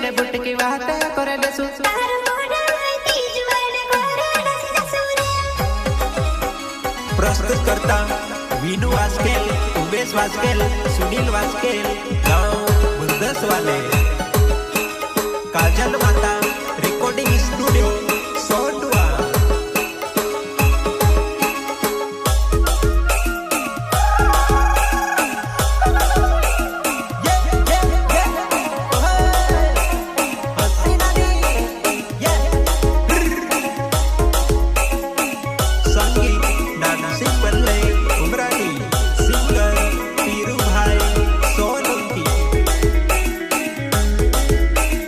ले बुटकी वाहते करे दसू प्रस्तुत करता विनू वास्केल, उमेश वास्केल, सुनील वास्केल, गाँव बुंदस वाले, काजल माता